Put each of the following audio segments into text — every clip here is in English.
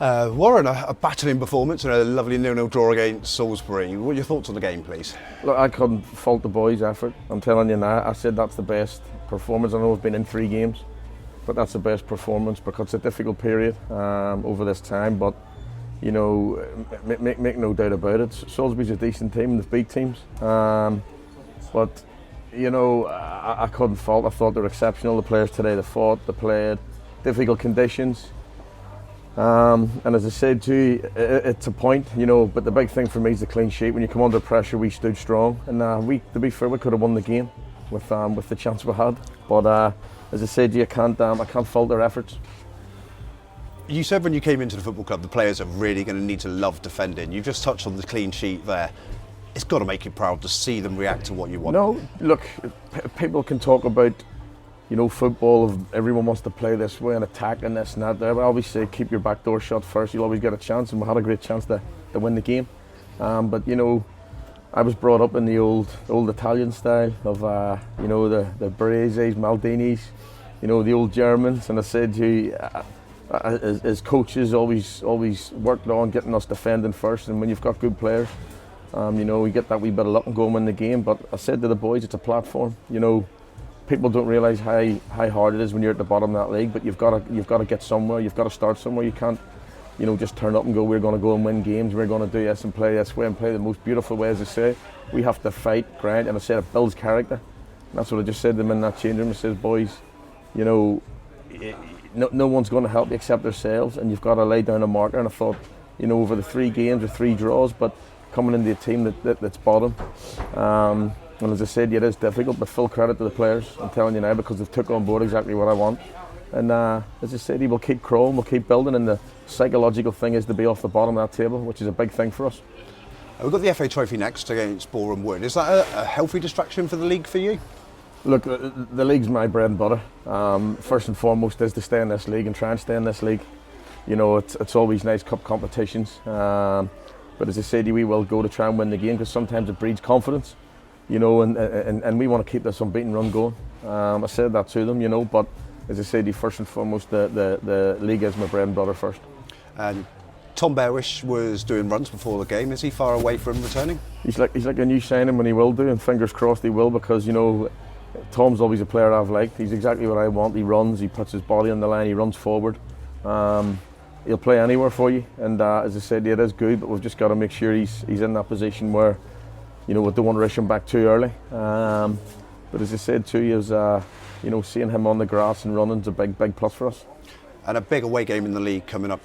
Warren, a battling performance and a lovely 0-0 draw against Salisbury. What are your thoughts on the game, please? Look, I couldn't fault the boys' effort. I'm telling you now, I said that's the best performance. I know I've been in 3 games, but that's the best performance because it's a difficult period over this time. But, you know, make no doubt about it, Salisbury's a decent team and they've beat teams. But, you know, I couldn't fault. I thought they were exceptional. The players today, they fought, they played, difficult conditions. And as I said to you, it's a point, you know, but the big thing for me is the clean sheet. When you come under pressure, we stood strong, and to be fair, we could have won the game with the chance we had. But as I said to you, I can't fault their efforts. You said when you came into the football club, the players are really going to need to love defending. You've just touched on the clean sheet there. It's got to make you proud to see them react to what you want. No, look, people can talk about, you know, football, everyone wants to play this way and attack and this and that. I always say keep your back door shut first, you'll always get a chance, and we had a great chance to win the game. But, you know, I was brought up in the old Italian style of, you know, the Bareses, Maldinis, you know, the old Germans, and I said to you, as coaches always worked on getting us defending first, and when you've got good players, you know, you get that wee bit of luck and go and win the game. But I said to the boys, it's a platform, you know. People don't realise how hard it is when you're at the bottom of that league, but you've got to get somewhere. You've got to start somewhere. You can't, you know, just turn up and go, we're going to go and win games. We're going to do this and play this way and play the most beautiful way, as I say. We have to fight, grind, and I said it builds character. And that's what I just said to them in that change room. I said, boys, you know, no one's going to help you except themselves, and you've got to lay down a marker. And I thought, you know, over the 3 games or 3 draws, but coming into a team that's bottom. And as I said, it is difficult, but full credit to the players, I'm telling you now, because they've took on board exactly what I want. And as I said, we'll keep crawling, we'll keep building, and the psychological thing is to be off the bottom of that table, which is a big thing for us. We've got the FA Trophy next against Boreham Wood. Is that a healthy distraction for the league for you? Look, the league's my bread and butter. First and foremost is to stay in this league and try and stay in this league. You know, it's always nice cup competitions. But as I said, we will go to try and win the game, because sometimes it breeds confidence. You know, and we want to keep this unbeaten run going. I said that to them, you know, but as I said, first and foremost, the league is my bread and butter first. And Tom Bearish was doing runs before the game. Is he far away from returning? He's like a new signing when he will do, and fingers crossed he will, because, you know, Tom's always a player I've liked. He's exactly what I want. He runs, he puts his body on the line, he runs forward. He'll play anywhere for you, and as I said, it is good, but we've just got to make sure he's in that position where, you know, we don't want to rush him back too early. But as I said to you, you know, seeing him on the grass and running is a big plus for us. And a big away game in the league coming up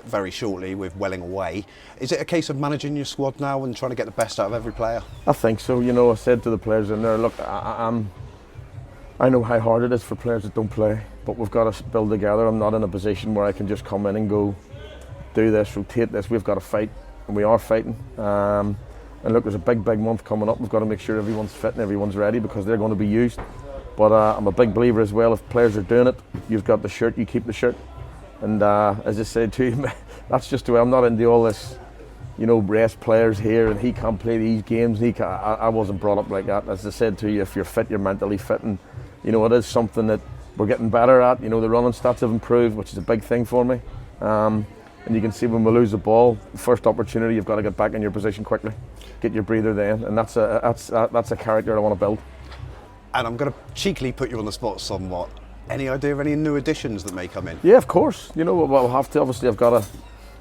very shortly with Welling away. Is it a case of managing your squad now and trying to get the best out of every player? I think so. You know, I said to the players in there, look, I know how hard it is for players that don't play, but we've got to build together. I'm not in a position where I can just come in and go, do this, rotate this. We've got to fight, and we are fighting. And look, there's a big month coming up. We've got to make sure everyone's fit and everyone's ready, because they're going to be used. But I'm a big believer as well, if players are doing it, you've got the shirt, you keep the shirt. And as I said to you, that's just the way. I'm not into all this, you know, rest players here and he can't play these games. I wasn't brought up like that. As I said to you, if you're fit, you're mentally fit. And, you know, it is something that we're getting better at. You know, the running stats have improved, which is a big thing for me. And you can see when we lose the ball, first opportunity, you've got to get back in your position quickly, get your breather then, and that's a character I want to build. And I'm going to cheekily put you on the spot somewhat. Any idea of any new additions that may come in? Yeah, of course. You know, we'll have to. Obviously, I've got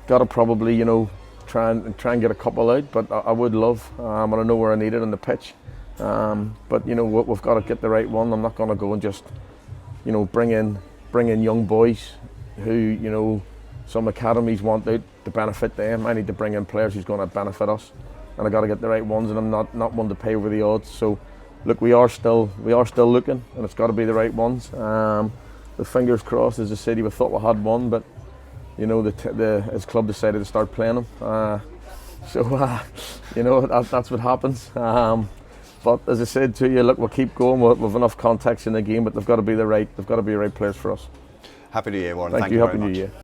to probably, you know, try and get a couple out. But I would love, and I know where I need it on the pitch. But you know, we've got to get the right one. I'm not going to go and just, you know, bring in young boys who, you know, some academies want out to benefit them. I need to bring in players who's going to benefit us, and I got to get the right ones. And I'm not one to pay over the odds. So, look, we are still looking, and it's got to be the right ones. The fingers crossed, as I said, we thought we had one, but you know, his club decided to start playing him. So you know, that's what happens. But as I said to you, look, we'll keep going. We've enough contacts in the game, but they've got to be the right players for us. Happy New Year, Warren. Thank you. Very Happy much. New Year.